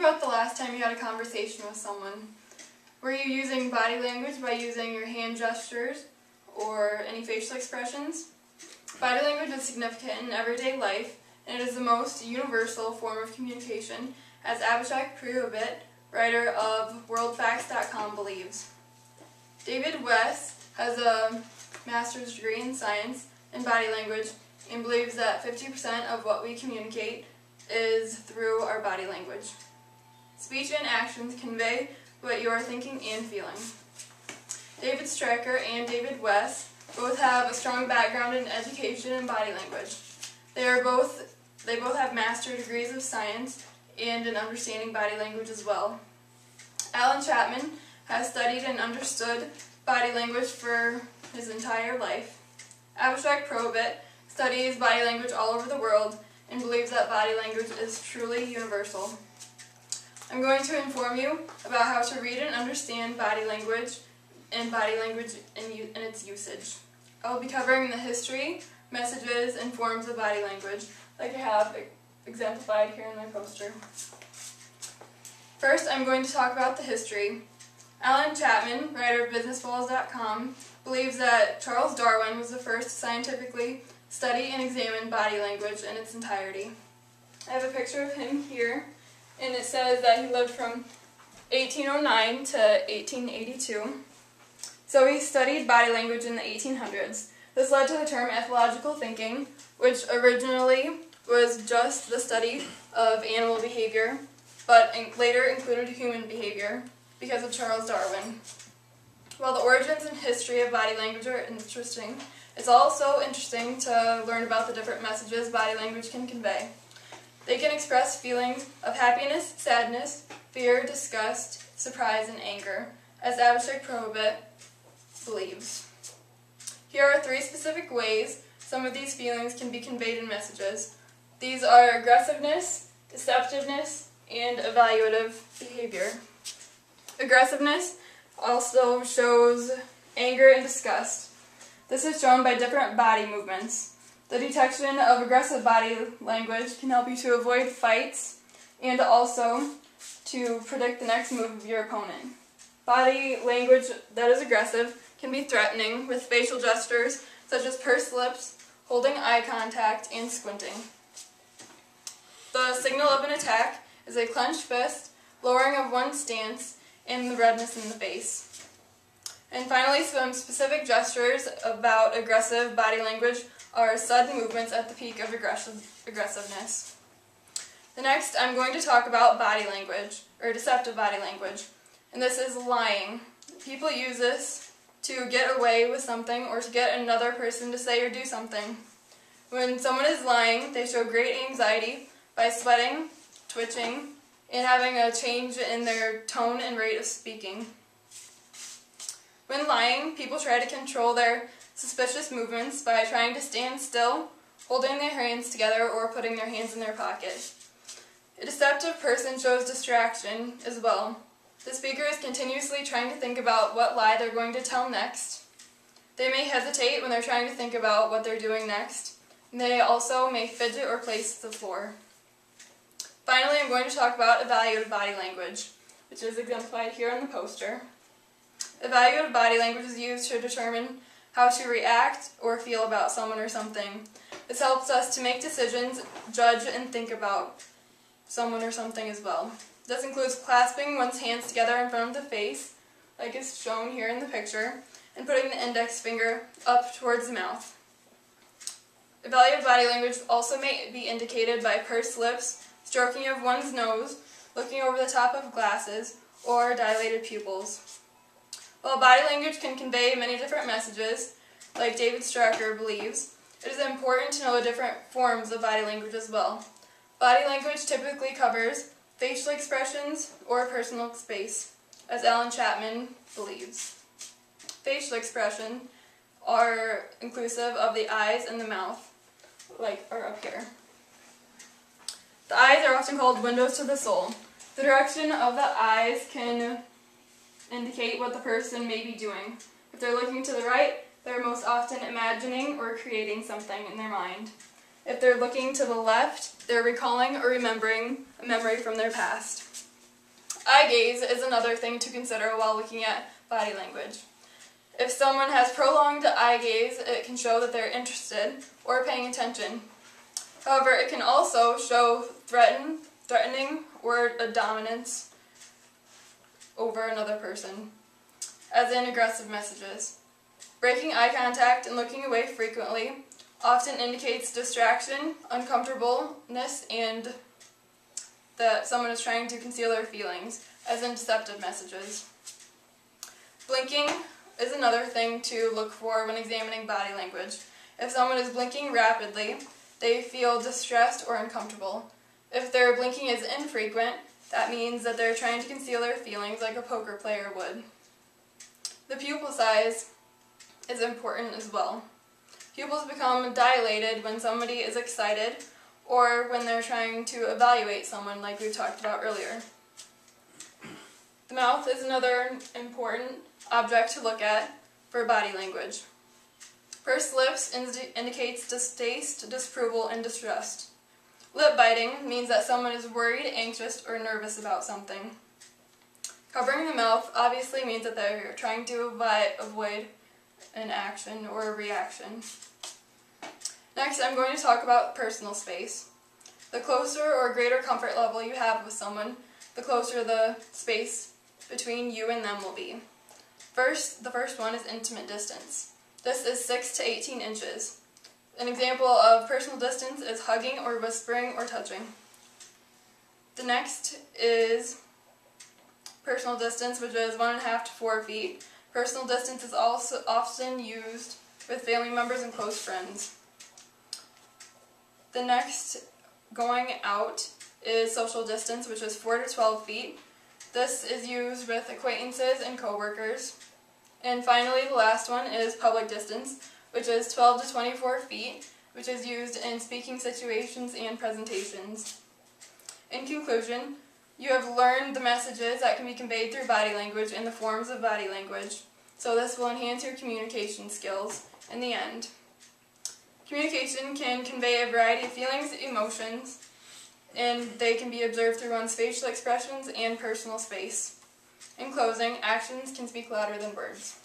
about the last time you had a conversation with someone. Were you using body language by using your hand gestures or any facial expressions? Body language is significant in everyday life, and it is the most universal form of communication, as Abhishek Purobit, writer of WorldFacts.com, believes. David West has a master's degree in science and body language and believes that 50% of what we communicate is through our body language. Speech and actions convey what you are thinking and feeling. David Strecker and David West both have a strong background in education and body language. They both have master degrees of science and in understanding body language as well. Alan Chapman has studied and understood body language for his entire life. Abhishek Purobit studies body language all over the world and believes that body language is truly universal. I'm going to inform you about how to read and understand body language and its usage. I will be covering the history, messages, and forms of body language, like I have exemplified here in my poster. First, I'm going to talk about the history. Alan Chapman, writer of BusinessBalls.com, believes that Charles Darwin was the first to scientifically study and examine body language in its entirety. I have a picture of him here, and it says that he lived from 1809 to 1882. So he studied body language in the 1800s. This led to the term ethological thinking, which originally was just the study of animal behavior, but later included human behavior because of Charles Darwin. While the origins and history of body language are interesting, it's also interesting to learn about the different messages body language can convey. They can express feelings of happiness, sadness, fear, disgust, surprise, and anger, as Abhishek Purobit believes. Here are 3 specific ways some of these feelings can be conveyed in messages. These are aggressiveness, deceptiveness, and evaluative behavior. Aggressiveness also shows anger and disgust. This is shown by different body movements. The detection of aggressive body language can help you to avoid fights and also to predict the next move of your opponent. Body language that is aggressive can be threatening with facial gestures such as pursed lips, holding eye contact, and squinting. The signal of an attack is a clenched fist, lowering of one's stance, and the redness in the face. And finally, some specific gestures about aggressive body language are sudden movements at the peak of aggressiveness. The next, I'm going to talk about body language, or deceptive body language, and this is lying. People use this to get away with something or to get another person to say or do something. When someone is lying, they show great anxiety by sweating, twitching, and having a change in their tone and rate of speaking. When lying, people try to control their suspicious movements by trying to stand still, holding their hands together, or putting their hands in their pocket. A deceptive person shows distraction as well. The speaker is continuously trying to think about what lie they're going to tell next. They may hesitate when they're trying to think about what they're doing next. They also may fidget or place the floor. Finally, I'm going to talk about evaluative body language, which is exemplified here on the poster. Evaluative body language is used to determine how to react or feel about someone or something. This helps us to make decisions, judge, and think about someone or something as well. This includes clasping one's hands together in front of the face, like is shown here in the picture, and putting the index finger up towards the mouth. Evaluative body language also may be indicated by pursed lips, stroking of one's nose, looking over the top of glasses, or dilated pupils. While body language can convey many different messages, like David Strecker believes, it is important to know the different forms of body language as well. Body language typically covers facial expressions or personal space, as Alan Chapman believes. Facial expressions are inclusive of the eyes and the mouth, like are up here. The eyes are often called windows to the soul. The direction of the eyes can indicate what the person may be doing. If they're looking to the right, they're most often imagining or creating something in their mind. If they're looking to the left, they're recalling or remembering a memory from their past. Eye gaze is another thing to consider while looking at body language. If someone has prolonged eye gaze, it can show that they're interested or paying attention. However, it can also show threatening or a dominance over another person, as in aggressive messages. Breaking eye contact and looking away frequently often indicates distraction, uncomfortableness, and that someone is trying to conceal their feelings, as in deceptive messages. Blinking is another thing to look for when examining body language. If someone is blinking rapidly, they feel distressed or uncomfortable. If their blinking is infrequent, that means that they're trying to conceal their feelings like a poker player would. The pupil size is important as well. Pupils become dilated when somebody is excited or when they're trying to evaluate someone, like we talked about earlier. The mouth is another important object to look at for body language. Pursed lips indicates distaste, disapproval, and distrust. Lip biting means that someone is worried, anxious, or nervous about something. Covering the mouth obviously means that they're trying to avoid an action or a reaction. Next, I'm going to talk about personal space. The closer or greater comfort level you have with someone, the closer the space between you and them will be. The first one is intimate distance. This is 6 to 18 inches. An example of personal distance is hugging or whispering or touching. The next is personal distance, which is 1.5 to 4 feet. Personal distance is also often used with family members and close friends. The next, going out, is social distance, which is 4 to 12 feet. This is used with acquaintances and coworkers. And finally, the last one is public distance, which is 12 to 24 feet, which is used in speaking situations and presentations. In conclusion, you have learned the messages that can be conveyed through body language and the forms of body language, so this will enhance your communication skills in the end. Communication can convey a variety of feelings, emotions, and they can be observed through one's facial expressions and personal space. In closing, actions can speak louder than words.